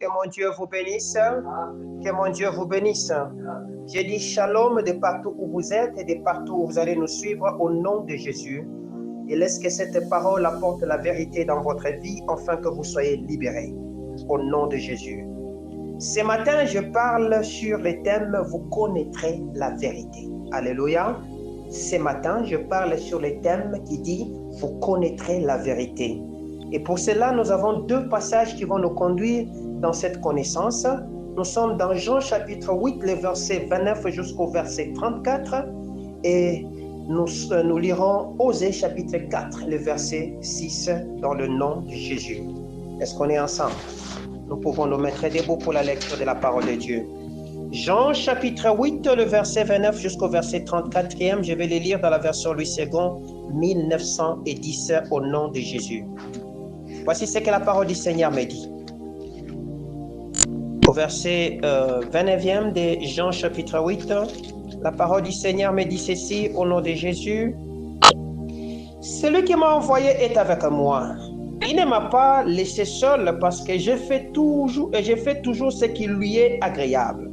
Que mon Dieu vous bénisse. Que mon Dieu vous bénisse. Je dis shalom de partout où vous êtes et de partout où vous allez nous suivre au nom de Jésus. Et laisse que cette parole apporte la vérité dans votre vie afin que vous soyez libérés. Au nom de Jésus. Ce matin, je parle sur le thème « Vous connaîtrez la vérité ». Alléluia. Ce matin, je parle sur le thème qui dit « Vous connaîtrez la vérité ». Et pour cela, nous avons deux passages qui vont nous conduire dans cette connaissance. Nous sommes dans Jean chapitre 8, le verset 29 jusqu'au verset 34. Et nous lirons Osée chapitre 4, le verset 6, dans le nom de Jésus. Est-ce qu'on est ensemble? Nous pouvons nous mettre debout pour la lecture de la parole de Dieu. Jean chapitre 8, le verset 29 jusqu'au verset 34e, je vais les lire dans la version Louis II, 1910, au nom de Jésus. Voici ce que la parole du Seigneur me dit. Au verset 29e de Jean chapitre 8, la parole du Seigneur me dit ceci au nom de Jésus. Celui qui m'a envoyé est avec moi. Il ne m'a pas laissé seul parce que je fais toujours ce qui lui est agréable.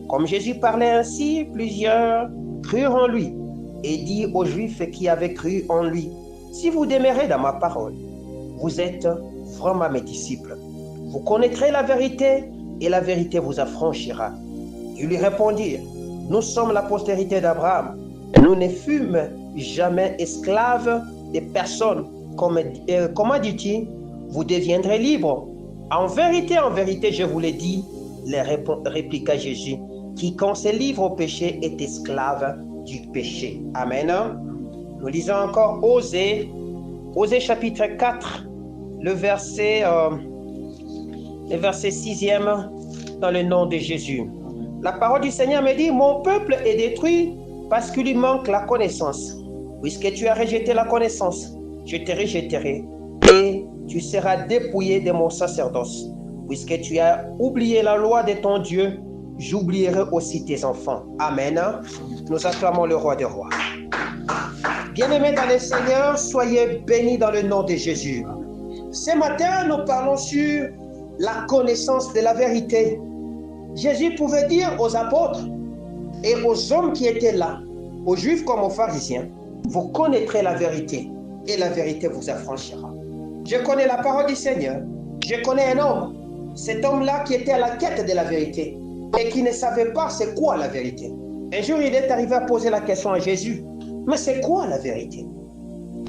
Comme Jésus parlait ainsi, plusieurs crurent en lui et dit aux Juifs qui avaient cru en lui, si vous demeurez dans ma parole, vous êtes vraiment mes disciples. Vous connaîtrez la vérité et la vérité vous affranchira. Ils lui répondirent, nous sommes la postérité d'Abraham. Nous ne fûmes jamais esclaves de personne. Comment dit-il? Vous deviendrez libres. En vérité, je vous l'ai dit, répliqua Jésus. Quiconque se livre au péché est esclave du péché. Amen. Nous lisons encore Osée chapitre 4, le verset 6e, dans le nom de Jésus. La parole du Seigneur me dit, mon peuple est détruit parce qu'il lui manque la connaissance. Puisque tu as rejeté la connaissance, je te rejetterai et tu seras dépouillé de mon sacerdoce. Puisque tu as oublié la loi de ton Dieu, j'oublierai aussi tes enfants. Amen. Nous acclamons le roi des rois. Bien-aimés dans le Seigneur, soyez bénis dans le nom de Jésus. Ce matin, nous parlons sur la connaissance de la vérité. Jésus pouvait dire aux apôtres et aux hommes qui étaient là, aux Juifs comme aux pharisiens, vous connaîtrez la vérité et la vérité vous affranchira. Je connais la parole du Seigneur. Je connais un homme. Cet homme-là qui était à la quête de la vérité et qui ne savait pas c'est quoi la vérité. Un jour, il est arrivé à poser la question à Jésus. Mais c'est quoi la vérité?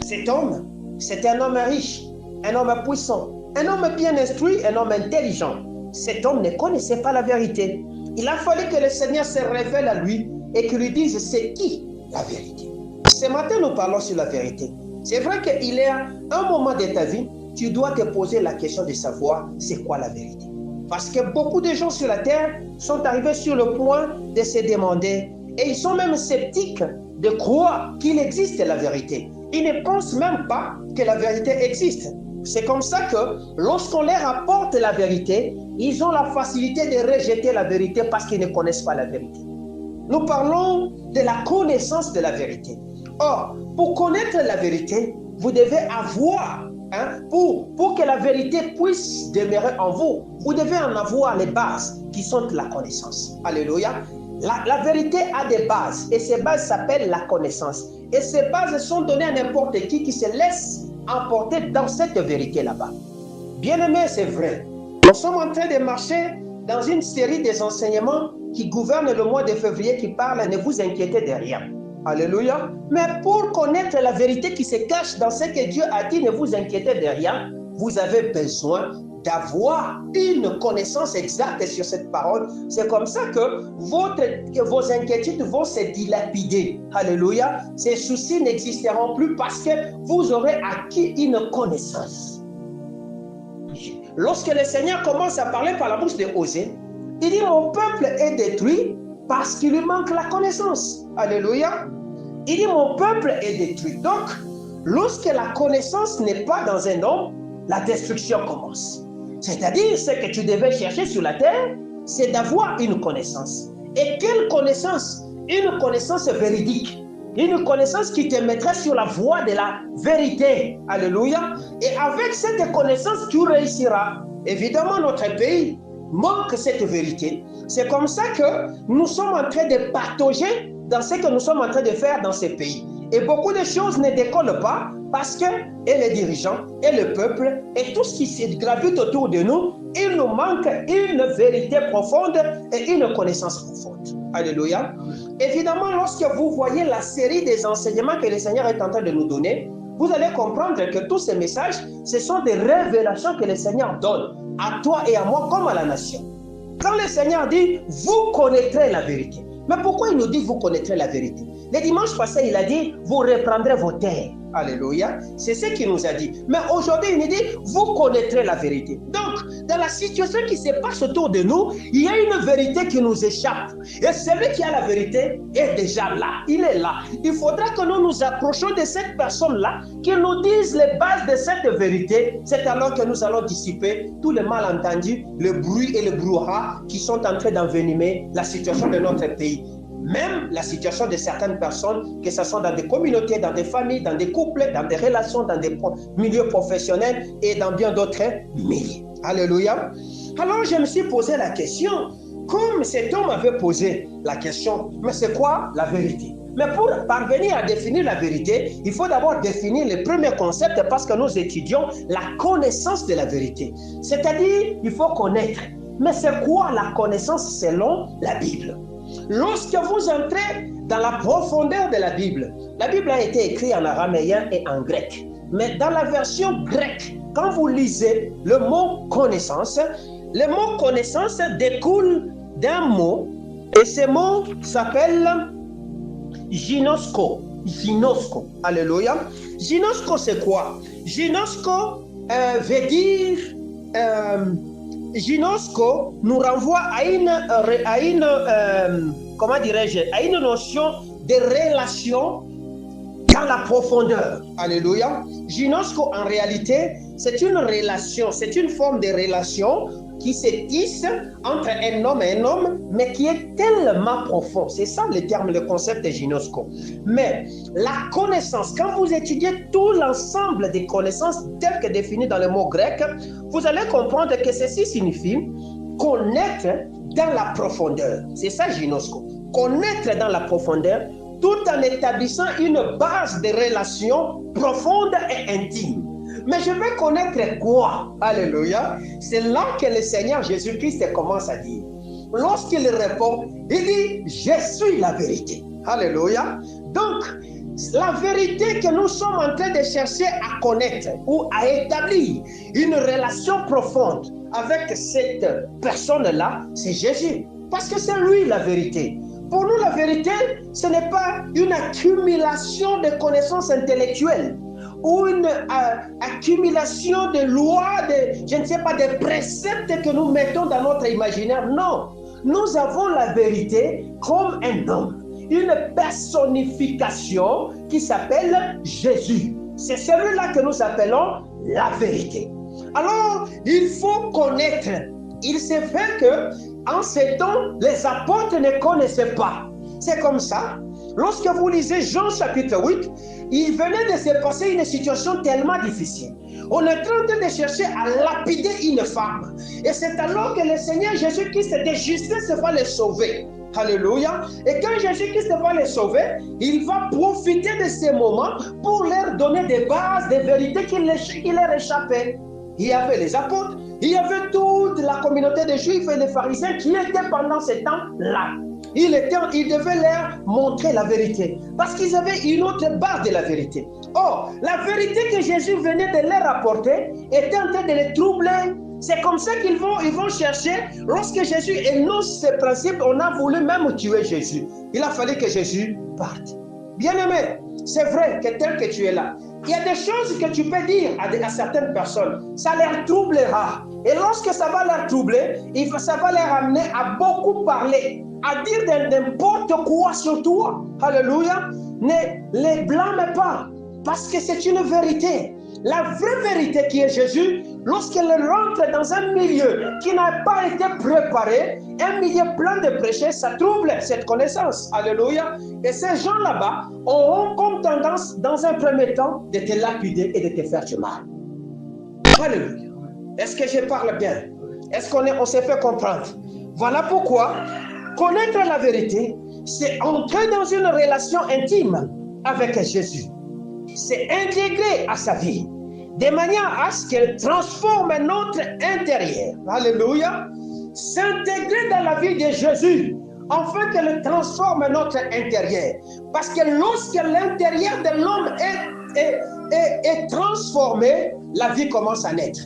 Cet homme, c'était un homme riche, un homme puissant, un homme bien instruit, un homme intelligent. Cet homme ne connaissait pas la vérité. Il a fallu que le Seigneur se révèle à lui et qu'il lui dise c'est qui la vérité. Ce matin, nous parlons sur la vérité. C'est vrai qu'il y a un moment de ta vie, tu dois te poser la question de savoir c'est quoi la vérité. Parce que beaucoup de gens sur la terre sont arrivés sur le point de se demander et ils sont même sceptiques de croire qu'il existe la vérité. Ils ne pensent même pas que la vérité existe. C'est comme ça que lorsqu'on leur apporte la vérité, ils ont la facilité de rejeter la vérité parce qu'ils ne connaissent pas la vérité. Nous parlons de la connaissance de la vérité. Or, pour connaître la vérité, vous devez avoir, pour que la vérité puisse demeurer en vous, vous devez en avoir les bases qui sont la connaissance. Alléluia. La vérité a des bases et ces bases s'appellent la connaissance. Et ces bases sont données à n'importe qui se laisse emporter dans cette vérité là-bas. Bien-aimé, c'est vrai. Nous sommes en train de marcher dans une série des enseignements qui gouvernent le mois de février qui parlent « Ne vous inquiétez de rien ». Alléluia. Mais pour connaître la vérité qui se cache dans ce que Dieu a dit « Ne vous inquiétez de rien », vous avez besoin d'avoir une connaissance exacte sur cette parole. C'est comme ça que vos inquiétudes vont se dilapider. Alléluia. Ces soucis n'existeront plus parce que vous aurez acquis une connaissance. Lorsque le Seigneur commence à parler par la bouche de Osée, il dit mon peuple est détruit parce qu'il lui manque la connaissance. Alléluia. Il dit mon peuple est détruit. Donc, lorsque la connaissance n'est pas dans un homme, la destruction commence. C'est-à-dire, ce que tu devais chercher sur la terre, c'est d'avoir une connaissance. Et quelle connaissance? Une connaissance véridique. Une connaissance qui te mettrait sur la voie de la vérité. Alléluia. Et avec cette connaissance, tu réussiras. Évidemment, notre pays manquent cette vérité. C'est comme ça que nous sommes en train de patauger dans ce que nous sommes en train de faire dans ces pays. Et beaucoup de choses ne décollent pas parce que et les dirigeants, et le peuple, et tout ce qui se gravite autour de nous, il nous manque une vérité profonde et une connaissance profonde. Alléluia. Évidemment, lorsque vous voyez la série des enseignements que le Seigneur est en train de nous donner, vous allez comprendre que tous ces messages, ce sont des révélations que le Seigneur donne à toi et à moi comme à la nation. Quand le Seigneur dit, vous connaîtrez la vérité. Mais pourquoi il nous dit, vous connaîtrez la vérité? Le dimanche passé, il a dit, vous reprendrez vos terres. Alléluia. C'est ce qu'il nous a dit. Mais aujourd'hui, il nous dit, vous connaîtrez la vérité. Donc, dans la situation qui se passe autour de nous, il y a une vérité qui nous échappe. Et celui qui a la vérité est déjà là. Il est là. Il faudra que nous nous approchions de cette personne-là, qui nous dise les bases de cette vérité. C'est alors que nous allons dissiper tous les malentendus, le bruit et le brouhaha qui sont en train d'envenimer la situation de notre pays. Même la situation de certaines personnes, que ce soit dans des communautés, dans des familles, dans des couples, dans des relations, dans des milieux professionnels et dans bien d'autres milieux. Alléluia. Alors je me suis posé la question, comme cet homme avait posé la question, mais c'est quoi la vérité? Mais pour parvenir à définir la vérité, il faut d'abord définir le premier concept parce que nous étudions la connaissance de la vérité. C'est-à-dire, il faut connaître. Mais c'est quoi la connaissance selon la Bible? Lorsque vous entrez dans la profondeur de la Bible a été écrite en araméen et en grec. Mais dans la version grecque, quand vous lisez le mot connaissance, le mot connaissance découle d'un mot et ce mot s'appelle ginosko. Ginosko. Alléluia. Ginosko, c'est quoi? Ginosko veut dire... Ginosko nous renvoie à une comment dirais-je, à une notion de relation dans la profondeur. Alléluia. Ginosko, en réalité, c'est une relation, c'est une forme de relation qui se tisse entre un homme et un homme, mais qui est tellement profond. C'est ça le terme, le concept de ginosko. Mais la connaissance, quand vous étudiez tout l'ensemble des connaissances telles que définies dans le mot grec, vous allez comprendre que ceci signifie connaître dans la profondeur. C'est ça ginosko. Connaître dans la profondeur, tout en établissant une base de relations profondes et intimes. Mais je vais connaître quoi? Alléluia. C'est là que le Seigneur Jésus-Christ commence à dire. Lorsqu'il répond, il dit, je suis la vérité. Alléluia. Donc, la vérité que nous sommes en train de chercher à connaître ou à établir une relation profonde avec cette personne-là, c'est Jésus. Parce que c'est lui la vérité. Pour nous, la vérité, ce n'est pas une accumulation de connaissances intellectuelles ou une accumulation de lois, je ne sais pas, de préceptes que nous mettons dans notre imaginaire. Non, nous avons la vérité comme un homme, une personnification qui s'appelle Jésus. C'est celui-là que nous appelons la vérité. Alors, il faut connaître. Il s'est fait que, en ces temps, les apôtres ne connaissaient pas. C'est comme ça. Lorsque vous lisez Jean chapitre 8, il venait de se passer une situation tellement difficile. On est en train de chercher à lapider une femme. Et c'est alors que le Seigneur Jésus-Christ de justice va les sauver. Alléluia. Et quand Jésus-Christ va les sauver, il va profiter de ces moments pour leur donner des bases, des vérités qui leur échappaient. Il y avait les apôtres, il y avait toute la communauté des Juifs et des pharisiens qui étaient pendant ce temps-là. Il devait leur montrer la vérité parce qu'ils avaient une autre base de la vérité. Or, la vérité que Jésus venait de leur apporter était en train de les troubler. C'est comme ça qu'ils vont chercher. Lorsque Jésus énonce ces principes, on a voulu même tuer Jésus. Il a fallu que Jésus parte. Bien-aimé, c'est vrai que tel que tu es là, il y a des choses que tu peux dire à certaines personnes. Ça les troublera. Et lorsque ça va leur troubler, ça va les amener à beaucoup parler, à dire n'importe quoi sur toi. Alléluia. Ne les blâme pas, parce que c'est une vérité. La vraie vérité qui est Jésus, lorsqu'elle rentre dans un milieu qui n'a pas été préparé, un milieu plein de péchés, ça trouble cette connaissance. Alléluia. Et ces gens là-bas auront comme tendance, dans un premier temps, de te lapider et de te faire du mal. Alléluia. Est-ce que je parle bien? Est-ce qu'on s'est fait comprendre? Voilà pourquoi connaître la vérité, c'est entrer dans une relation intime avec Jésus. C'est intégrer à sa vie, de manière à ce qu'elle transforme notre intérieur. Alléluia. S'intégrer dans la vie de Jésus, afin qu'elle transforme notre intérieur. Parce que lorsque l'intérieur de l'homme est transformé, la vie commence à naître.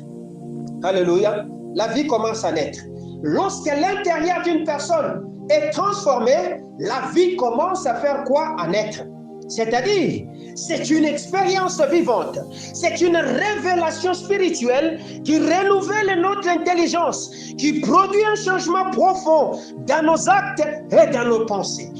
Alléluia. La vie commence à naître. Lorsque l'intérieur d'une personne est transformé, la vie commence à faire quoi? À naître. C'est-à-dire, c'est une expérience vivante, c'est une révélation spirituelle qui renouvelle notre intelligence, qui produit un changement profond dans nos actes et dans nos pensées.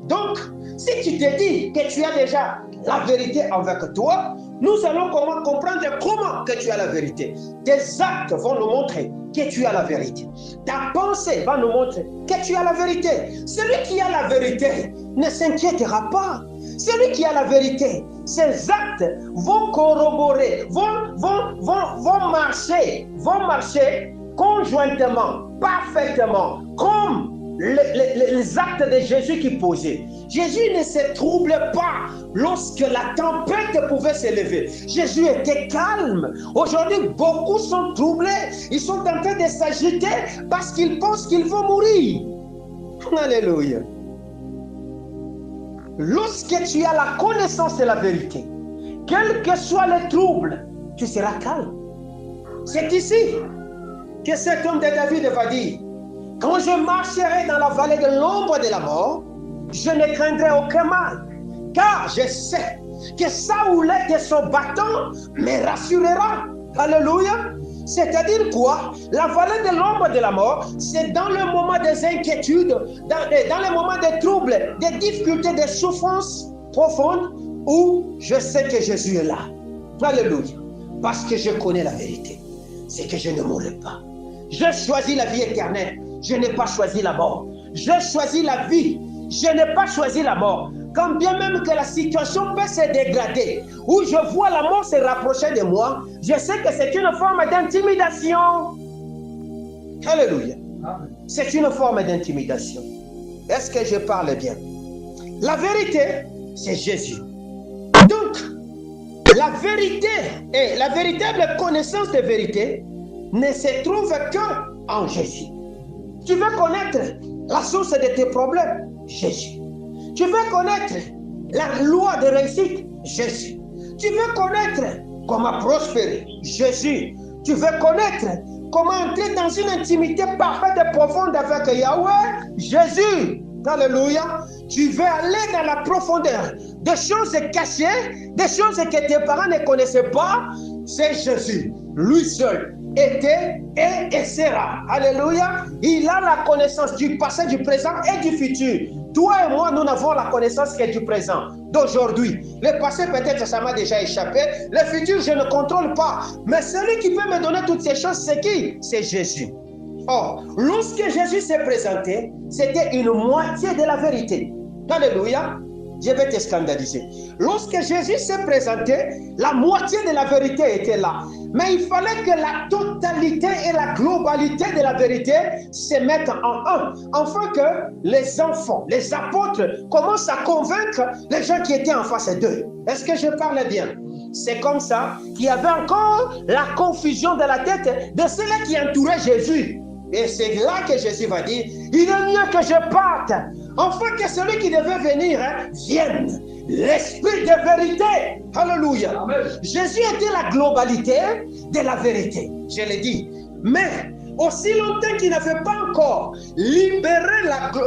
Donc, si tu te dis que tu as déjà la vérité avec toi, nous allons comprendre comment que tu as la vérité. Tes actes vont nous montrer que tu as la vérité. Ta pensée va nous montrer que tu as la vérité. Celui qui a la vérité ne s'inquiétera pas. Celui qui a la vérité, ses actes vont corroborer, vont marcher conjointement, parfaitement, comme les actes de Jésus qui posaient. Jésus ne se troublait pas lorsque la tempête pouvait s'élever. Jésus était calme. Aujourd'hui, beaucoup sont troublés. Ils sont en train de s'agiter parce qu'ils pensent qu'ils vont mourir. Alléluia. Lorsque tu as la connaissance de la vérité, quels que soient les troubles, tu seras calme. C'est ici que cet homme de David va dire: quand je marcherai dans la vallée de l'ombre de la mort, je ne craindrai aucun mal, car je sais que sa houlette et son bâton me rassurera. Alléluia. C'est-à-dire quoi? La vallée de l'ombre de la mort, c'est dans le moment des inquiétudes, dans le moment des troubles, des difficultés, des souffrances profondes, où je sais que Jésus est là. Alléluia. Parce que je connais la vérité. C'est que je ne mourrai pas. Je choisis la vie éternelle. Je n'ai pas choisi la mort. Je choisis la vie. Je n'ai pas choisi la mort. Quand bien même que la situation peut se dégrader, où je vois la mort se rapprocher de moi, je sais que c'est une forme d'intimidation. Alléluia. C'est une forme d'intimidation. Est-ce que je parle bien? La vérité, c'est Jésus. Donc, la vérité et la véritable connaissance de vérité ne se trouve qu'en Jésus. Tu veux connaître la source de tes problèmes? Jésus. Tu veux connaître la loi de réussite? Jésus. Tu veux connaître comment prospérer? Jésus. Tu veux connaître comment entrer dans une intimité parfaite et profonde avec Yahweh? Jésus. Alléluia. Tu veux aller dans la profondeur des choses cachées, des choses que tes parents ne connaissaient pas? C'est Jésus. Lui seul était et sera. Alléluia. Il a la connaissance du passé, du présent et du futur. Toi et moi, nous n'avons la connaissance que du présent, d'aujourd'hui. Le passé, peut-être, ça m'a déjà échappé. Le futur, je ne contrôle pas. Mais celui qui peut me donner toutes ces choses, c'est qui? C'est Jésus. Or, lorsque Jésus s'est présenté, c'était une moitié de la vérité. Alléluia. Je vais te scandaliser. Lorsque Jésus s'est présenté, la moitié de la vérité était là. Mais il fallait que la totalité et la globalité de la vérité se mettent en un. Afin que les enfants, les apôtres commencent à convaincre les gens qui étaient en face d'eux. Est-ce que je parle bien? C'est comme ça qu'il y avait encore la confusion dans la tête de ceux-là qui entouraient Jésus. Et c'est là que Jésus va dire: il est mieux que je parte, afin que celui qui devait venir vienne. L'esprit de vérité. Alléluia. Amen. Jésus était la globalité de la vérité. Je l'ai dit. Mais aussi longtemps qu'il n'avait pas encore libéré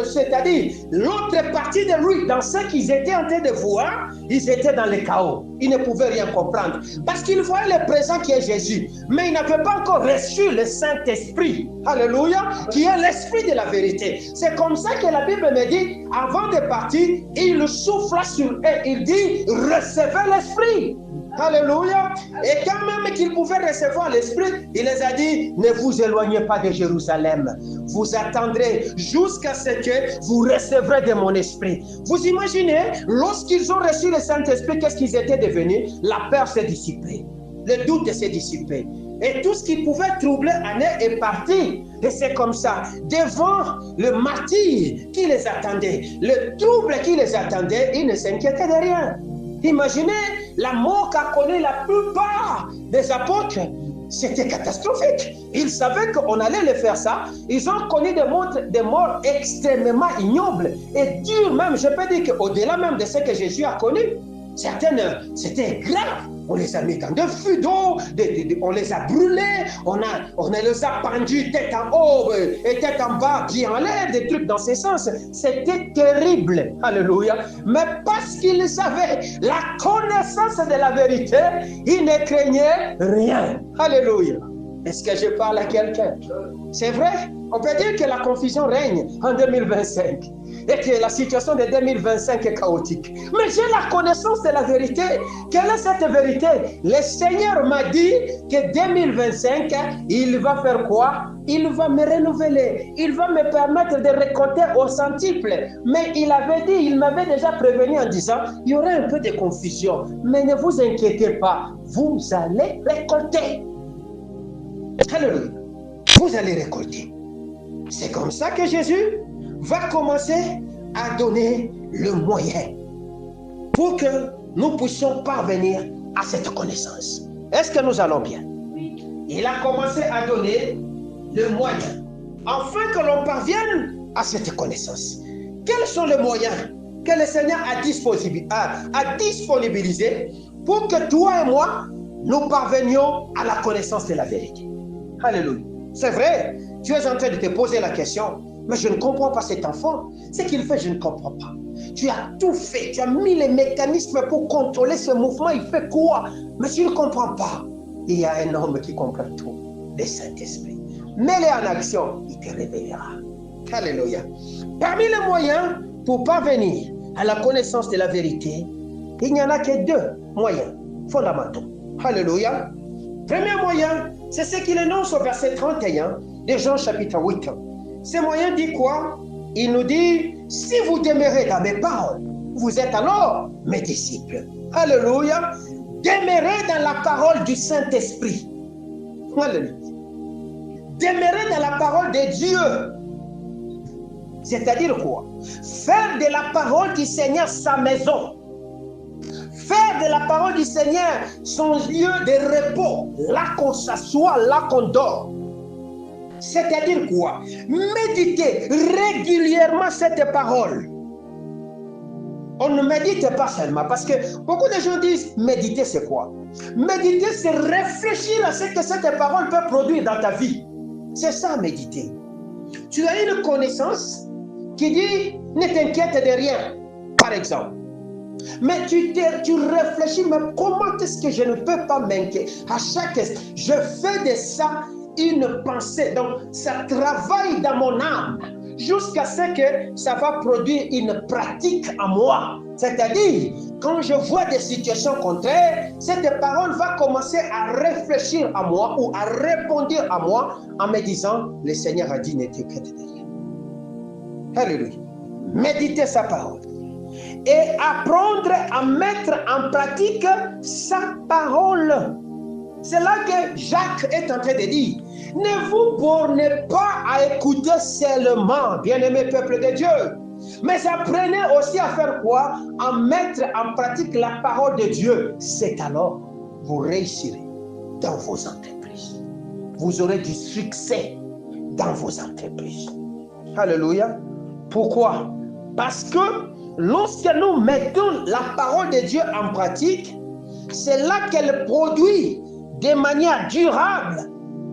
c'est-à-dire l'autre partie de lui dans ce qu'ils étaient en train de voir, ils étaient dans le chaos. Ils ne pouvaient rien comprendre. Parce qu'ils voyaient le présent qui est Jésus. Mais ils n'avaient pas encore reçu le Saint-Esprit. Alléluia. Qui est l'esprit de la vérité. C'est comme ça que la Bible me dit, avant de partir, il souffla sur eux. Il dit, recevez l'esprit. Alléluia. Et quand même qu'ils pouvaient recevoir l'esprit, il les a dit: ne vous éloignez pas de Jérusalem. Vous attendrez jusqu'à ce que vous recevrez de mon esprit. Vous imaginez, lorsqu'ils ont reçu le Saint-Esprit, qu'est-ce qu'ils étaient devenus? La peur s'est dissipée. Le doute s'est dissipé. Et tout ce qui pouvait troubler Anne est parti. Et c'est comme ça. Devant le martyre qui les attendait, le trouble qui les attendait, ils ne s'inquiétaient de rien. Imaginez la mort qu'a connue la plupart des apôtres. C'était catastrophique. Ils savaient qu'on allait les faire ça. Ils ont connu des morts extrêmement ignobles et dures même. Je peux dire qu'au-delà même de ce que Jésus a connu, certaines, c'était grave. On les a mis dans des fûts d'eau, on les a brûlés, on les a pendus tête en haut et tête en bas, pieds en l'air, des trucs dans ce sens. C'était terrible. Alléluia. Mais parce qu'ils avaient la connaissance de la vérité, ils ne craignaient rien. Alléluia. Est-ce que je parle à quelqu'un? C'est vrai, on peut dire que la confusion règne en 2025 et que la situation de 2025 est chaotique. Mais j'ai la connaissance de la vérité. Quelle est cette vérité? Le Seigneur m'a dit que 2025, il va faire quoi? Il va me renouveler. Il va me permettre de récolter au centuple. Mais il m'avait déjà prévenu en disant, il y aura un peu de confusion. Mais ne vous inquiétez pas, vous allez récolter. Alléluia. Vous allez récolter. C'est comme ça que Jésus va commencer à donner le moyen pour que nous puissions parvenir à cette connaissance. Est-ce que nous allons bien? Oui. Il a commencé à donner le moyen afin que l'on parvienne à cette connaissance. Quels sont les moyens que le Seigneur a disponibilisés pour que toi et moi, nous parvenions à la connaissance de la vérité? Alléluia. C'est vrai, tu es en train de te poser la question, mais je ne comprends pas cet enfant. Ce qu'il fait, je ne comprends pas. Tu as tout fait, tu as mis les mécanismes pour contrôler ce mouvement, il fait quoi? Mais tu ne comprends pas. Il y a un homme qui comprend tout, le Saint-Esprit. Mets-le en action, il te révélera. Alléluia. Parmi les moyens pour parvenir à la connaissance de la vérité, il n'y en a que deux moyens fondamentaux. Alléluia. Premier moyen, c'est ce qu'il énonce au verset 31 de Jean chapitre 8. Ce moyen dit quoi? Il nous dit, si vous demeurez dans mes paroles, vous êtes alors mes disciples. Alléluia. Demeurez dans la parole du Saint-Esprit. Alléluia. Demeurez dans la parole de Dieu. C'est-à-dire quoi? Faire de la parole du Seigneur sa maison. Faire de la parole du Seigneur son lieu de repos, là qu'on s'assoit, là qu'on dort. C'est-à-dire quoi? Méditer régulièrement cette parole. On ne médite pas seulement, parce que beaucoup de gens disent, méditer c'est quoi? Méditer c'est réfléchir à ce que cette parole peut produire dans ta vie. C'est ça, méditer. Tu as une connaissance qui dit, ne t'inquiète de rien, par exemple. Mais tu réfléchis, mais comment est-ce que je ne peux pas m'inquiéter? À chaque instant, je fais de ça une pensée. Donc, ça travaille dans mon âme jusqu'à ce que ça va produire une pratique en moi. C'est-à-dire, quand je vois des situations contraires, cette parole va commencer à réfléchir à moi ou à répondre à moi en me disant, le Seigneur a dit, ne t'inquiète de rien. Alléluia. Méditez sa parole. Et apprendre à mettre en pratique sa parole. C'est là que Jacques est en train de dire, ne vous bornez pas à écouter seulement, bien-aimé peuple de Dieu, mais apprenez aussi à faire quoi? À mettre en pratique la parole de Dieu. C'est alors vous réussirez dans vos entreprises. Vous aurez du succès dans vos entreprises. Alléluia. Pourquoi? Parce que lorsque nous mettons la parole de Dieu en pratique, c'est là qu'elle produit de manière durable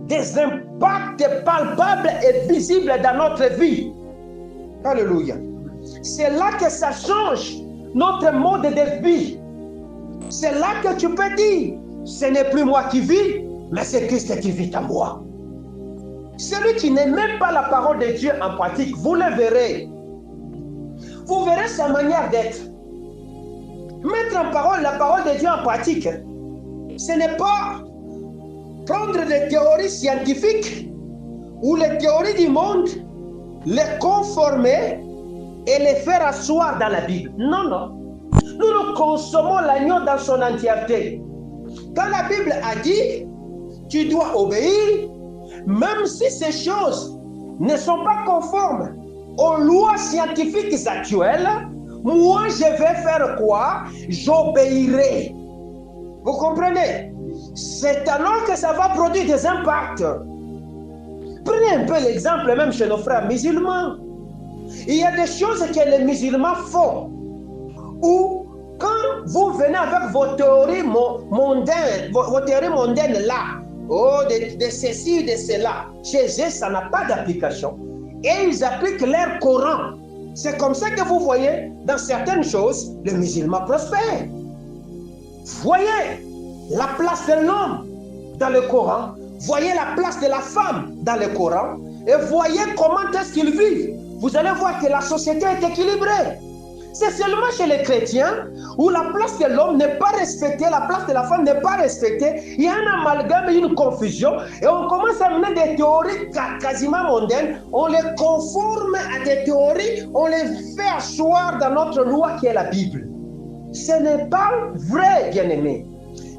des impacts palpables et visibles dans notre vie. Alléluia. C'est là que ça change notre mode de vie. C'est là que tu peux dire, ce n'est plus moi qui vis, mais c'est Christ qui vit en moi. Celui qui ne met pas la parole de Dieu en pratique, vous le verrez. Vous verrez sa manière d'être. Mettre en parole la parole de Dieu en pratique, ce n'est pas prendre des théories scientifiques ou les théories du monde, les conformer et les faire asseoir dans la Bible. Non, non. Nous consommons l'agneau dans son entièreté. Quand la Bible a dit tu dois obéir, même si ces choses ne sont pas conformes aux lois scientifiques actuelles. Moi, je vais faire quoi? J'obéirai. Vous comprenez? C'est alors que ça va produire des impacts. Prenez un peu l'exemple même chez nos frères musulmans. Il y a des choses que les musulmans font, où quand vous venez avec vos théories mondaines, vos théories mondaines là, oh, de ceci ou de cela, chez eux, ça n'a pas d'application. Et ils appliquent leur Coran. C'est comme ça que vous voyez, dans certaines choses, le musulman prospère. Voyez la place de l'homme dans le Coran, voyez la place de la femme dans le Coran, et voyez comment est-ce qu'ils vivent. Vous allez voir que la société est équilibrée. C'est seulement chez les chrétiens où la place de l'homme n'est pas respectée, la place de la femme n'est pas respectée. Il y a un amalgame et une confusion, et on commence à mener des théories quasiment mondaines, on les conforme à des théories, on les fait asseoir dans notre loi qui est la Bible. Ce n'est pas vrai, bien-aimé,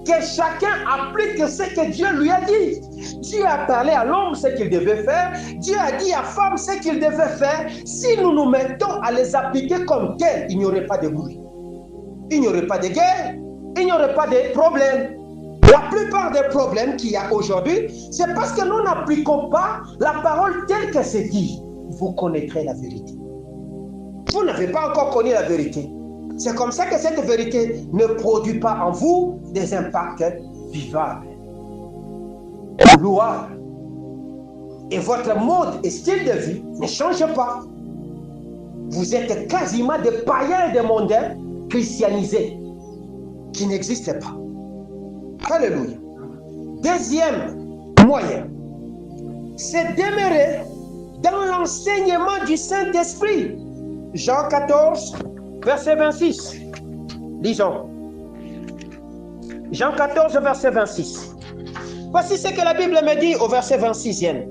que chacun applique ce que Dieu lui a dit. Dieu a parlé à l'homme ce qu'il devait faire, Dieu a dit à la femme ce qu'il devait faire. Si nous nous mettons à les appliquer comme tels, il n'y aurait pas de bruit, il n'y aurait pas de guerre, il n'y aurait pas de problème. La plupart des problèmes qu'il y a aujourd'hui, c'est parce que nous n'appliquons pas la parole telle que c'est dit. Vous connaîtrez la vérité. Vous n'avez pas encore connu la vérité. C'est comme ça que cette vérité ne produit pas en vous des impacts vivables, louables. Et votre mode et style de vie ne change pas. Vous êtes quasiment des païens et des mondains christianisés qui n'existent pas. Alléluia. Deuxième moyen, c'est demeurer dans l'enseignement du Saint-Esprit. Jean 14, verset 26. Lisons. Jean 14, verset 26. Voici ce que la Bible me dit au verset 26e.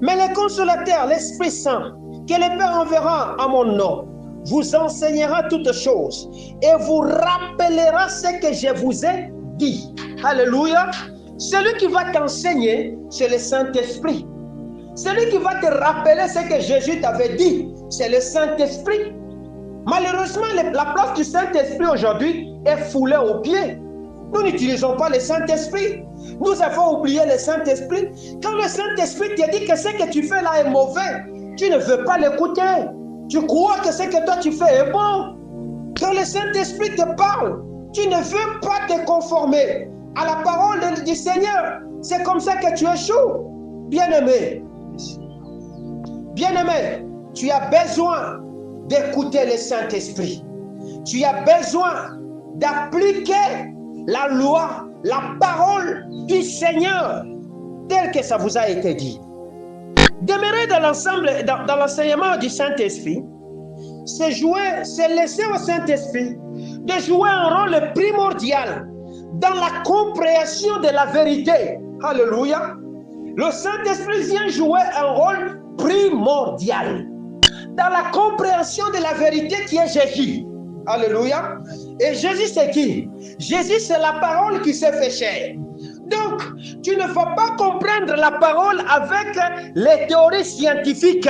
Mais le consolateur, l'Esprit Saint, que le Père enverra en mon nom, vous enseignera toutes choses et vous rappellera ce que je vous ai dit. Alléluia. Celui qui va t'enseigner, c'est le Saint-Esprit. Celui qui va te rappeler ce que Jésus t'avait dit, c'est le Saint-Esprit. Malheureusement, la place du Saint-Esprit aujourd'hui est foulée aux pieds. Nous n'utilisons pas le Saint-Esprit. Nous avons oublié le Saint-Esprit. Quand le Saint-Esprit te dit que ce que tu fais là est mauvais, tu ne veux pas l'écouter. Tu crois que ce que toi tu fais est bon. Quand le Saint-Esprit te parle, tu ne veux pas te conformer à la parole du Seigneur. C'est comme ça que tu échoues. Bien-aimé, bien-aimé, tu as besoin d'écouter le Saint-Esprit. Tu as besoin d'appliquer la loi, la parole du Seigneur, tel que ça vous a été dit. Demeurer dans l'ensemble, dans l'enseignement du Saint-Esprit, c'est laisser au Saint-Esprit de jouer un rôle primordial dans la compréhension de la vérité. Alléluia. Le Saint-Esprit vient jouer un rôle primordial dans la compréhension de la vérité qui est Jésus. Alléluia. Et Jésus, c'est qui? Jésus, c'est la parole qui s'est fait chair. Donc, tu ne vas pas comprendre la parole avec les théories scientifiques.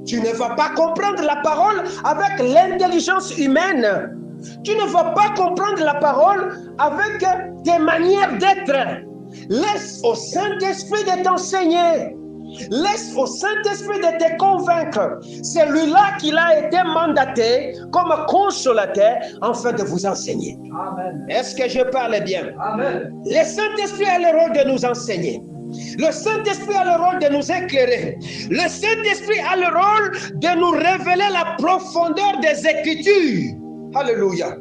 Tu ne vas pas comprendre la parole avec l'intelligence humaine. Tu ne vas pas comprendre la parole avec tes manières d'être. Laisse au Saint-Esprit de t'enseigner. Laisse au Saint-Esprit de te convaincre. C'est lui-là qui a été mandaté comme consolateur afin de vous enseigner. Amen. Est-ce que je parle bien? Amen. Le Saint-Esprit a le rôle de nous enseigner. Le Saint-Esprit a le rôle de nous éclairer. Le Saint-Esprit a le rôle de nous révéler la profondeur des Écritures. Alléluia.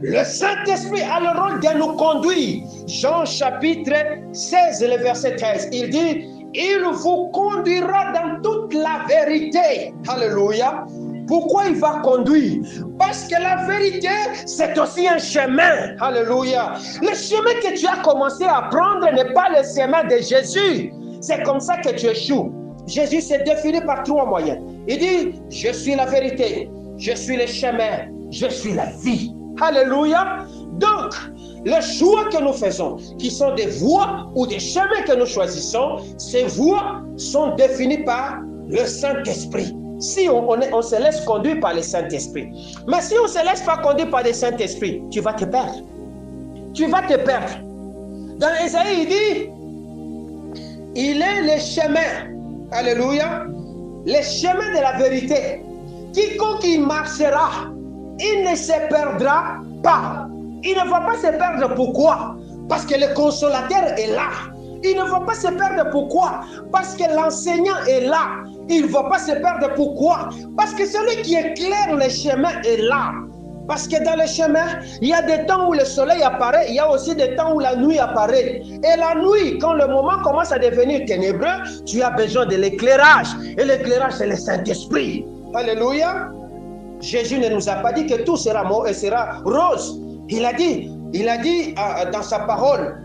Le Saint-Esprit a le rôle de nous conduire. Jean chapitre 16, le verset 13. Il dit: il vous conduira dans toute la vérité. Alléluia. Pourquoi il va conduire? Parce que la vérité, c'est aussi un chemin. Alléluia. Le chemin que tu as commencé à prendre n'est pas le chemin de Jésus. C'est comme ça que tu échoues. Jésus s'est défini par 3 moyens. Il dit: je suis la vérité, je suis le chemin, je suis la vie. Alléluia. Donc, Les choix que nous faisons, qui sont des voies ou des chemins que nous choisissons, ces voies sont définies par le Saint-Esprit. Si on se laisse conduire par le Saint-Esprit. Mais si on ne se laisse pas conduire par le Saint-Esprit, tu vas te perdre. Tu vas te perdre. Dans Ésaïe, il dit, il est le chemin, alléluia, le chemin de la vérité. Quiconque y marchera, il ne se perdra pas. Il ne va pas se perdre. Pourquoi? Parce que le consolateur est là. Il ne va pas se perdre. Pourquoi? Parce que l'enseignant est là. Il ne va pas se perdre. Pourquoi? Parce que celui qui éclaire le chemin est là. Parce que dans le chemin, il y a des temps où le soleil apparaît, il y a aussi des temps où la nuit apparaît. Et la nuit, quand le moment commence à devenir ténébreux, tu as besoin de l'éclairage. Et l'éclairage, c'est le Saint-Esprit. Alléluia. Jésus ne nous a pas dit que tout sera rose. Il a dit dans sa parole,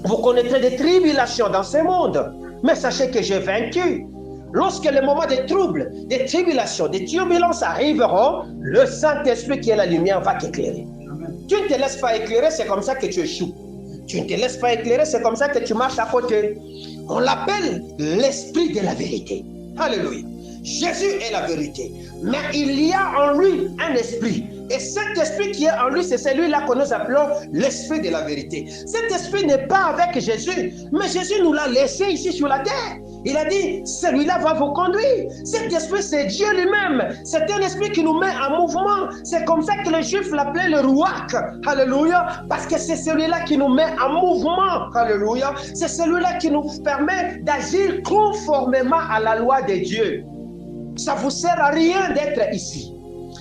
vous connaîtrez des tribulations dans ce monde, mais sachez que j'ai vaincu. Lorsque les moments de troubles, des tribulations, des turbulences arriveront, le Saint-Esprit qui est la lumière va t'éclairer. Tu ne te laisses pas éclairer, c'est comme ça que tu échoues. Tu ne te laisses pas éclairer, c'est comme ça que tu marches à côté. On l'appelle l'esprit de la vérité. Alléluia. Jésus est la vérité. Mais il y a en lui un esprit. Et cet esprit qui est en lui, c'est celui-là que nous appelons l'esprit de la vérité. Cet esprit n'est pas avec Jésus, mais Jésus nous l'a laissé ici sur la terre. Il a dit, celui-là va vous conduire. Cet esprit, c'est Dieu lui-même. C'est un esprit qui nous met en mouvement. C'est comme ça que les Juifs l'appelaient le Ruach. Alléluia. Parce que c'est celui-là qui nous met en mouvement. Alléluia. C'est celui-là qui nous permet d'agir conformément à la loi de Dieu. Ça ne vous sert à rien d'être ici.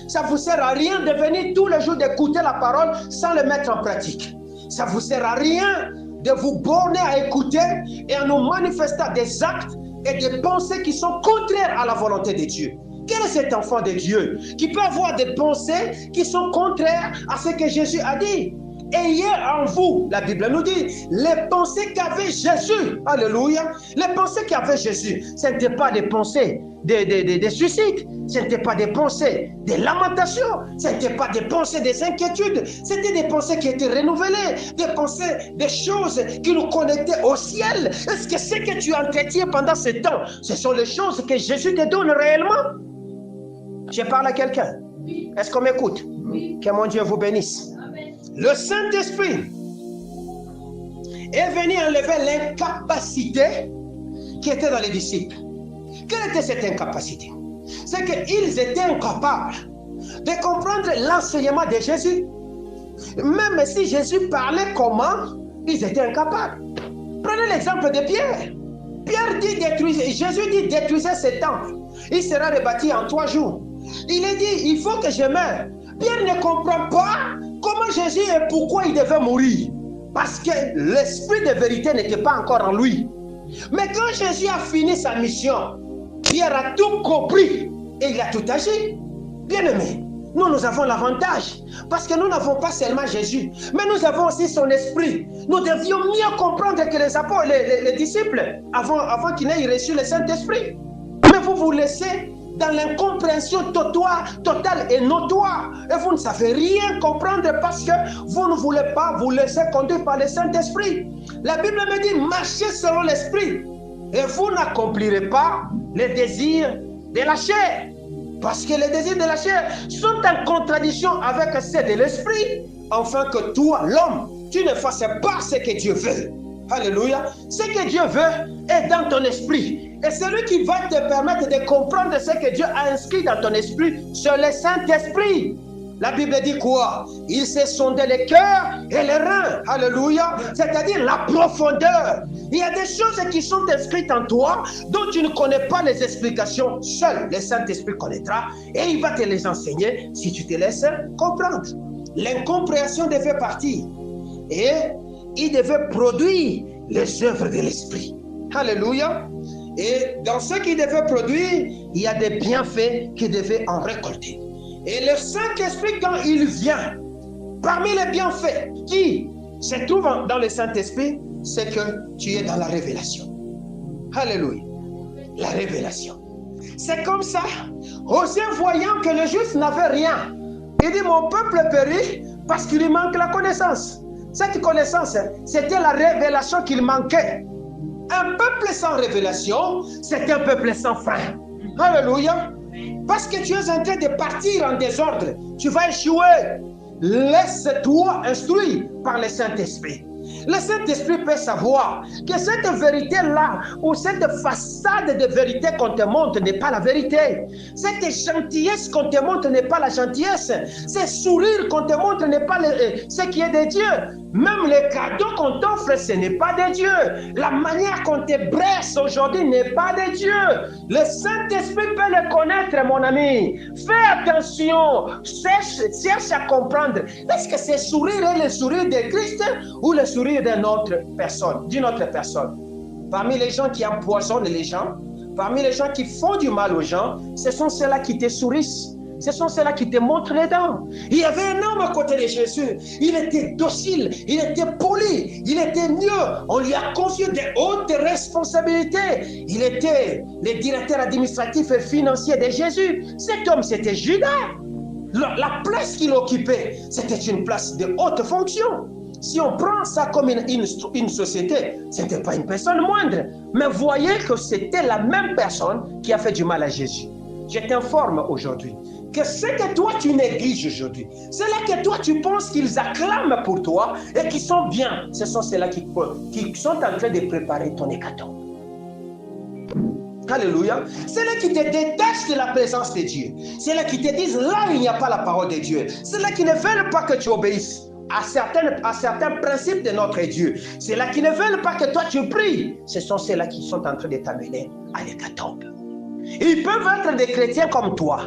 Ça ne vous sert à rien de venir tous les jours d'écouter la parole sans le mettre en pratique. Ça ne vous sert à rien de vous borner à écouter et à nous manifester des actes et des pensées qui sont contraires à la volonté de Dieu. Quel est cet enfant de Dieu qui peut avoir des pensées qui sont contraires à ce que Jésus a dit? Ayez en vous, la Bible nous dit, les pensées qu'avait Jésus. Alléluia. Les pensées qu'avait Jésus, ce n'étaient pas des pensées de suicide, ce n'étaient pas des pensées de lamentation, ce n'étaient pas des pensées des inquiétudes, c'était des pensées qui étaient renouvelées, des pensées, des choses qui nous connectaient au ciel. Est-ce que ce que tu entretiens pendant ce temps, ce sont les choses que Jésus te donne réellement? Je parle à quelqu'un. Est-ce qu'on m'écoute? Que mon Dieu vous bénisse. Le Saint-Esprit est venu enlever l'incapacité qui était dans les disciples. Quelle était cette incapacité? C'est qu'ils étaient incapables de comprendre l'enseignement de Jésus. Même si Jésus parlait comment, ils étaient incapables. Prenez l'exemple de Pierre. Pierre dit Jésus dit détruisez ce temple. Il sera rebâti en 3 jours. Il a dit il faut que je meure. Pierre ne comprend pas comment Jésus et pourquoi il devait mourir. Parce que l'esprit de vérité n'était pas encore en lui. Mais quand Jésus a fini sa mission, Pierre a tout compris et il a tout agi. Bien-aimés, nous avons l'avantage parce que nous n'avons pas seulement Jésus, mais nous avons aussi son esprit. Nous devions mieux comprendre que les apôtres, les disciples, avant qu'ils n'aient reçu le Saint-Esprit. Mais vous vous laissez dans l'incompréhension totale et notoire. Et vous ne savez rien comprendre parce que vous ne voulez pas vous laisser conduire par le Saint-Esprit. La Bible me dit, marchez selon l'Esprit. Et vous n'accomplirez pas les désirs de la chair. Parce que les désirs de la chair sont en contradiction avec ceux de l'Esprit. Afin que toi, l'homme, tu ne fasses pas ce que Dieu veut. Alléluia. Ce que Dieu veut est dans ton esprit. Et celui qui va te permettre de comprendre ce que Dieu a inscrit dans ton esprit, c'est le Saint-Esprit. La Bible dit quoi? Il sait sonder les cœurs et les reins. Alléluia. C'est-à-dire la profondeur. Il y a des choses qui sont inscrites en toi dont tu ne connais pas les explications. Seul le Saint-Esprit connaîtra et il va te les enseigner si tu te laisses comprendre. L'incompréhension devait partir. Et il devait produire les œuvres de l'Esprit. Alléluia. Et dans ce qu'il devait produire, il y a des bienfaits qu'il devait en récolter. Et le Saint-Esprit, quand il vient, parmi les bienfaits qui se trouvent dans le Saint-Esprit, c'est que tu es dans la révélation. Alléluia. La révélation. C'est comme ça, Osée voyant que les Juifs n'avaient rien, il dit, mon peuple périt parce qu'il lui manque la connaissance. Cette connaissance, c'était la révélation qu'il manquait. Un peuple sans révélation, c'est un peuple sans fin. Alléluia. Parce que tu es en train de partir en désordre, tu vas échouer. Laisse-toi instruire par le Saint-Esprit. Le Saint-Esprit peut savoir que cette vérité-là, ou cette façade de vérité qu'on te montre n'est pas la vérité. Cette gentillesse qu'on te montre n'est pas la gentillesse. Ce sourire qu'on te montre n'est pas ce qui est de Dieu. Même les cadeaux qu'on t'offre, ce n'est pas de Dieu. La manière qu'on te blesse aujourd'hui n'est pas de Dieu. Le Saint-Esprit peut le connaître, mon ami. Fais attention. Cherche à comprendre. Est-ce que ce sourire est le sourire de Christ ou le sourire d'une autre personne? Parmi les gens qui empoisonnent les gens, parmi les gens qui font du mal aux gens, ce sont ceux-là qui te sourissent. Ce sont ceux-là qui te montrent les dents. Il y avait un homme à côté de Jésus. Il était docile, il était poli, il était mieux. On lui a confié de hautes responsabilités. Il était le directeur administratif et financier de Jésus. Cet homme, c'était Judas. La place qu'il occupait, c'était une place de haute fonction. Si on prend ça comme une société, ce n'était pas une personne moindre. Mais voyez que c'était la même personne qui a fait du mal à Jésus. Je t'informe aujourd'hui que ce que toi tu négliges aujourd'hui, c'est là que toi tu penses qu'ils acclament pour toi et qui sont bien, ce sont ceux-là qui sont en train de préparer ton hécatombe. Alléluia. C'est là qui te détachent de la présence de Dieu. C'est là qui te disent là il n'y a pas la parole de Dieu. C'est là qui ne veulent pas que tu obéisses à certains principes de notre Dieu. C'est là qui ne veulent pas que toi tu pries. Ce sont ceux-là qui sont en train de t'amener à l'hécatombe. Ils peuvent être des chrétiens comme toi.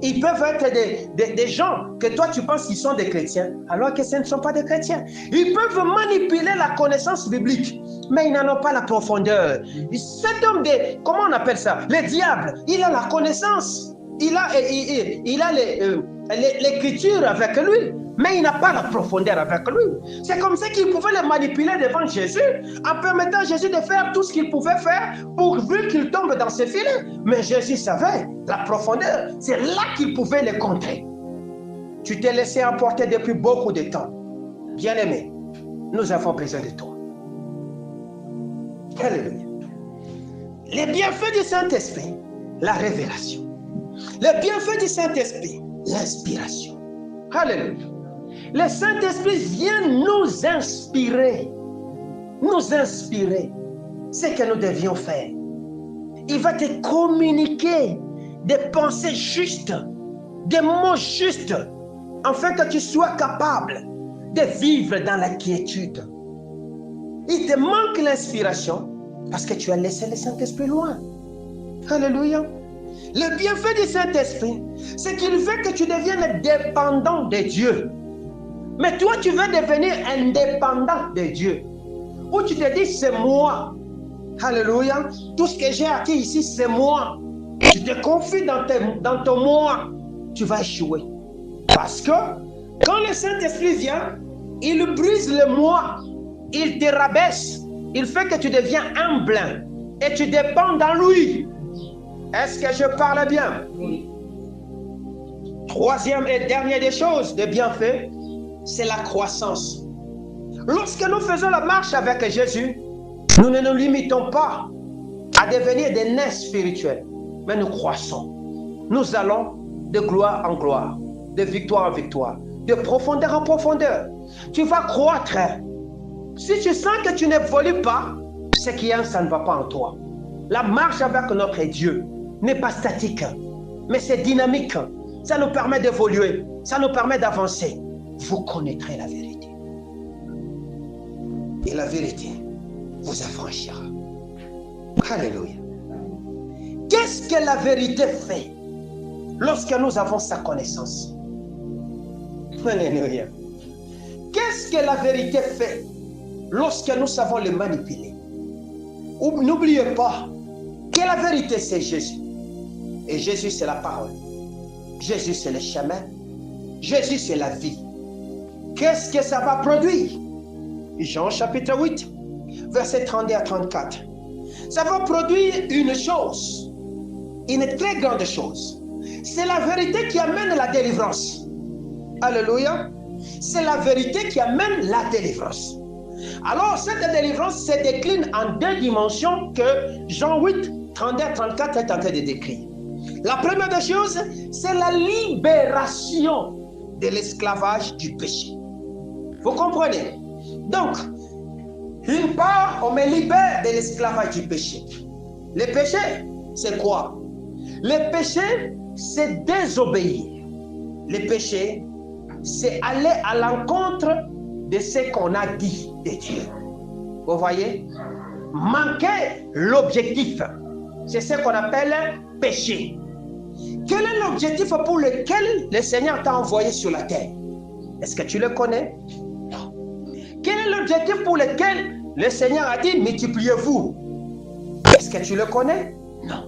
Ils peuvent être des gens que toi tu penses qu'ils sont des chrétiens, alors que ce ne sont pas des chrétiens. Ils peuvent manipuler la connaissance biblique, mais ils n'en ont pas la profondeur. Cet homme comment on appelle ça? Le diable, il a la connaissance. Il a l'écriture avec lui, mais il n'a pas la profondeur avec lui. C'est comme ça qu'il pouvait le manipuler devant Jésus, en permettant à Jésus de faire tout ce qu'il pouvait faire pourvu qu'il tombe dans ses filets. Mais Jésus savait la profondeur. C'est là qu'il pouvait le contrer. Tu t'es laissé emporter depuis beaucoup de temps. Bien-aimé, nous avons besoin de toi. Alléluia. Les bienfaits du Saint-Esprit, la révélation. Les bienfaits du Saint-Esprit, l'inspiration. Alléluia. Le Saint-Esprit vient nous inspirer ce que nous devions faire. Il va te communiquer des pensées justes, des mots justes, afin que tu sois capable de vivre dans la quiétude. Il te manque l'inspiration parce que tu as laissé le Saint-Esprit loin. Alléluia. Le bienfait du Saint-Esprit, c'est qu'il veut que tu deviennes dépendant de Dieu. Mais toi, tu veux devenir indépendant de Dieu. Ou tu te dis, c'est moi. Alléluia. Tout ce que j'ai acquis ici, c'est moi. Tu te confies dans ton moi. Tu vas échouer. Parce que quand le Saint-Esprit vient, il brise le moi. Il te rabaisse. Il fait que tu deviens humble. Et tu dépends dans lui. Est-ce que je parle bien? Oui. Troisième et dernière des choses de bienfait, c'est la croissance. Lorsque nous faisons la marche avec Jésus, nous ne nous limitons pas à devenir des nains spirituels, mais nous croissons. Nous allons de gloire en gloire, de victoire en victoire, de profondeur en profondeur. Tu vas croître. Si tu sens que tu n'évolues pas, c'est qu'il y a ça ne va pas en toi. La marche avec notre Dieu n'est pas statique, mais c'est dynamique. Ça nous permet d'évoluer, ça nous permet d'avancer. Vous connaîtrez la vérité. Et la vérité vous affranchira. Alléluia. Qu'est-ce que la vérité fait lorsque nous avons sa connaissance? Alléluia. Qu'est-ce que la vérité fait lorsque nous savons le manipuler? N'oubliez pas que la vérité, c'est Jésus. Et Jésus, c'est la parole. Jésus, c'est le chemin. Jésus, c'est la vie. Qu'est-ce que ça va produire? Jean chapitre 8, versets 32 à 34. Ça va produire une chose, une très grande chose. C'est la vérité qui amène la délivrance. Alléluia. C'est la vérité qui amène la délivrance. Alors, cette délivrance se décline en deux dimensions que Jean 8, 32-34 est en train de décrire. La première des choses, c'est la libération de l'esclavage du péché. Vous comprenez? Donc, d'une part, on me libère de l'esclavage du péché. Le péché, c'est quoi? Le péché, c'est désobéir. Le péché, c'est aller à l'encontre de ce qu'on a dit de Dieu. Vous voyez? Manquer l'objectif. C'est ce qu'on appelle péché. Quel est l'objectif pour lequel le Seigneur t'a envoyé sur la terre? Est-ce que tu le connais? Non. Quel est l'objectif pour lequel le Seigneur a dit multipliez-vous? Est-ce que tu le connais? Non.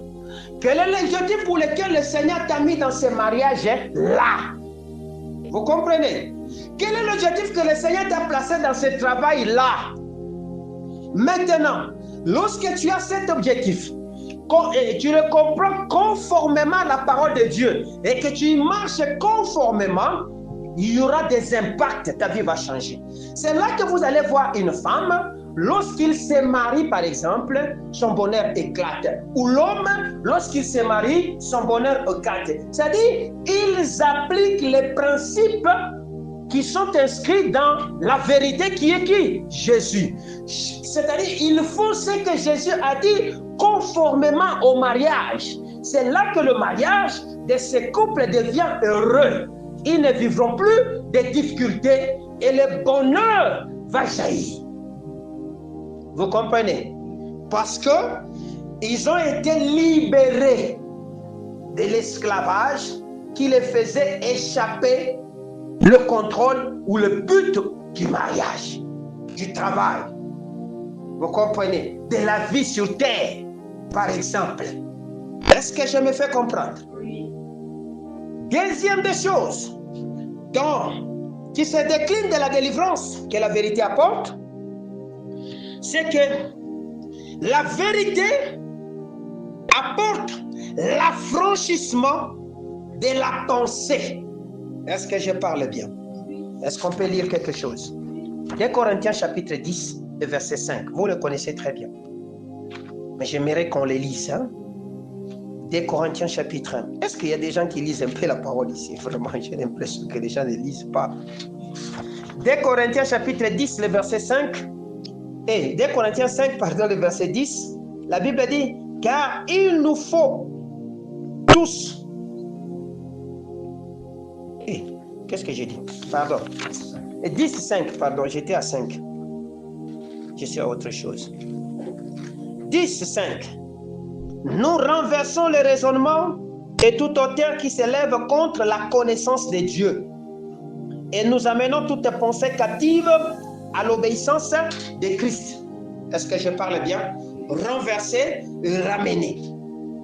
Quel est l'objectif pour lequel le Seigneur t'a mis dans ce mariage-là? Vous comprenez? Quel est l'objectif que le Seigneur t'a placé dans ce travail-là? Maintenant, lorsque tu as cet objectif, et tu le comprends conformément à la parole de Dieu et que tu y marches conformément, il y aura des impacts, ta vie va changer. C'est là que vous allez voir une femme, lorsqu'il se marie par exemple, son bonheur éclate. Ou l'homme, lorsqu'il se marie, son bonheur éclate. C'est-à-dire, ils appliquent les principes qui sont inscrits dans la vérité qui est qui? Jésus. C'est-à-dire, ils font ce que Jésus a dit conformément au mariage. C'est là que le mariage de ces couples devient heureux. Ils ne vivront plus de difficultés et le bonheur va jaillir. Vous comprenez? Parce que ils ont été libérés de l'esclavage qui les faisait échapper le contrôle ou le but du mariage, du travail. Vous comprenez? De la vie sur terre, par exemple. Est-ce que je me fais comprendre? Oui. Deuxième des choses, qui se décline de la délivrance que la vérité apporte, c'est que la vérité apporte l'affranchissement de la pensée. Est-ce que je parle bien? Est-ce qu'on peut lire quelque chose? 2 Corinthiens chapitre 10, verset 5. Vous le connaissez très bien. Mais j'aimerais qu'on le lise. 2 Corinthiens chapitre 1. Est-ce qu'il y a des gens qui lisent un peu la parole ici? Vraiment, j'ai l'impression que les gens ne lisent pas. 2 Corinthiens chapitre 10, le verset 5. Et 2 Corinthiens 5, pardon, le verset 10. La Bible dit, car il nous faut tous. Qu'est-ce que j'ai dit? Pardon. 10, 5, pardon, j'étais à 5. Je suis à autre chose. 10, 5. Nous renversons le raisonnement et toute hauteur qui s'élève contre la connaissance de Dieu. Et nous amenons toute pensée captive à l'obéissance de Christ. Est-ce que je parle bien? Renverser et ramener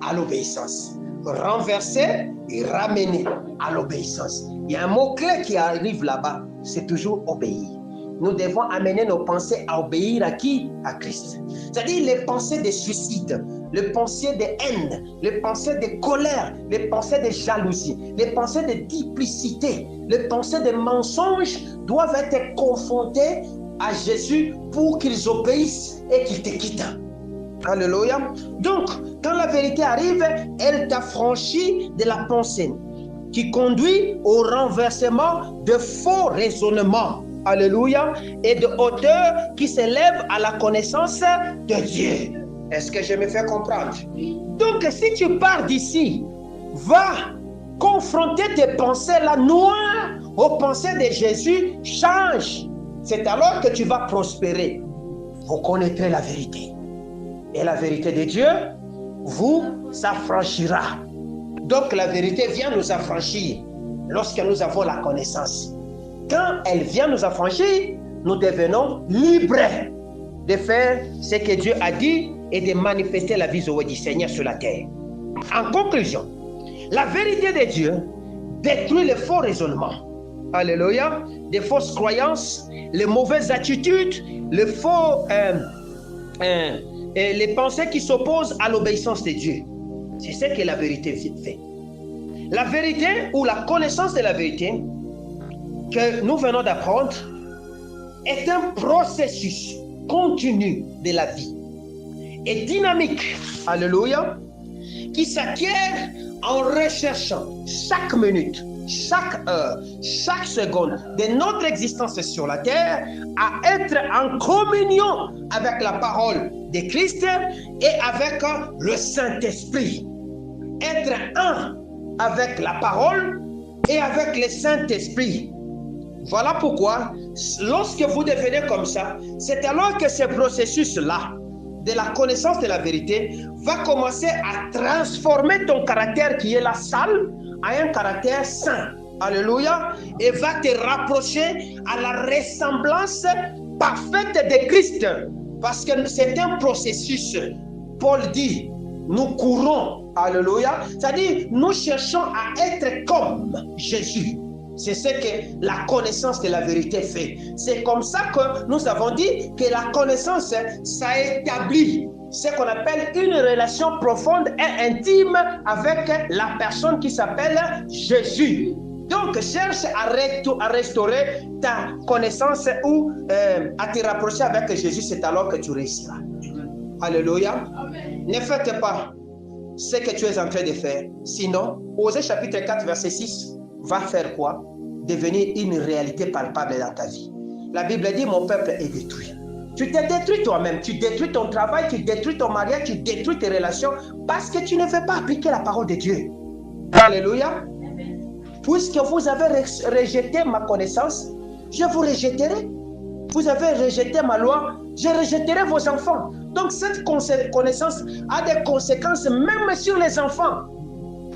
à l'obéissance. Renverser et ramener à l'obéissance. Il y a un mot-clé qui arrive là-bas, c'est toujours obéir. Nous devons amener nos pensées à obéir à qui? À Christ. C'est-à-dire les pensées de suicide, les pensées de haine, les pensées de colère, les pensées de jalousie, les pensées de duplicité, les pensées de mensonge doivent être confrontées à Jésus pour qu'ils obéissent et qu'ils te quittent. Alléluia. Donc, quand la vérité arrive, elle t'affranchit de la pensée qui conduit au renversement de faux raisonnements. Alléluia. Et de hauteur qui s'élève à la connaissance de Dieu. Est-ce que je me fais comprendre? Donc, si tu pars d'ici, va confronter tes pensées là noires aux pensées de Jésus, change. C'est alors que tu vas prospérer. Vous connaîtrez la vérité. Et la vérité de Dieu vous affranchira. Donc la vérité vient nous affranchir lorsque nous avons la connaissance. Quand elle vient nous affranchir, nous devenons libres de faire ce que Dieu a dit et de manifester la vision du Seigneur sur la terre. En conclusion, la vérité de Dieu détruit les faux raisonnements. Alléluia. Des fausses croyances, les mauvaises attitudes, les les pensées qui s'opposent à l'obéissance de Dieu. C'est ce que la vérité fait. La vérité ou la connaissance de la vérité que nous venons d'apprendre est un processus continu de la vie et dynamique, alléluia, qui s'acquiert en recherchant chaque minute, chaque heure, chaque seconde de notre existence sur la terre à être en communion avec la parole de Christ et avec le Saint-Esprit. Être un avec la parole et avec le Saint-Esprit. Voilà pourquoi, lorsque vous devenez comme ça, c'est alors que ce processus-là, de la connaissance de la vérité, va commencer à transformer ton caractère qui est la sale à un caractère saint. Alléluia. Et va te rapprocher à la ressemblance parfaite de Christ. Parce que c'est un processus. Paul dit, nous courons. Alléluia. C'est-à-dire, nous cherchons à être comme Jésus. C'est ce que la connaissance de la vérité fait. C'est comme ça que nous avons dit que la connaissance, ça établit ce qu'on appelle une relation profonde et intime avec la personne qui s'appelle Jésus. Donc, cherche à restaurer ta connaissance ou à te rapprocher avec Jésus, c'est alors que tu réussiras. Alléluia. Amen. Ne faites pas ce que tu es en train de faire. Sinon, Osée chapitre 4, verset 6 va faire quoi? Devenir une réalité palpable dans ta vie. La Bible dit, mon peuple est détruit. Tu te détruis toi-même, tu détruis ton travail, tu détruis ton mariage, tu détruis tes relations parce que tu ne veux pas appliquer la parole de Dieu. Alléluia. Puisque vous avez rejeté ma connaissance, je vous rejetterai. Vous avez rejeté ma loi, je rejetterai vos enfants. Donc cette connaissance a des conséquences même sur les enfants.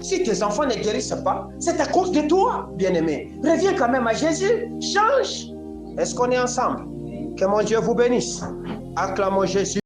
Si tes enfants ne guérissent pas, c'est à cause de toi, bien-aimé. Reviens quand même à Jésus, change. Est-ce qu'on est ensemble? Que mon Dieu vous bénisse. Acclamons Jésus.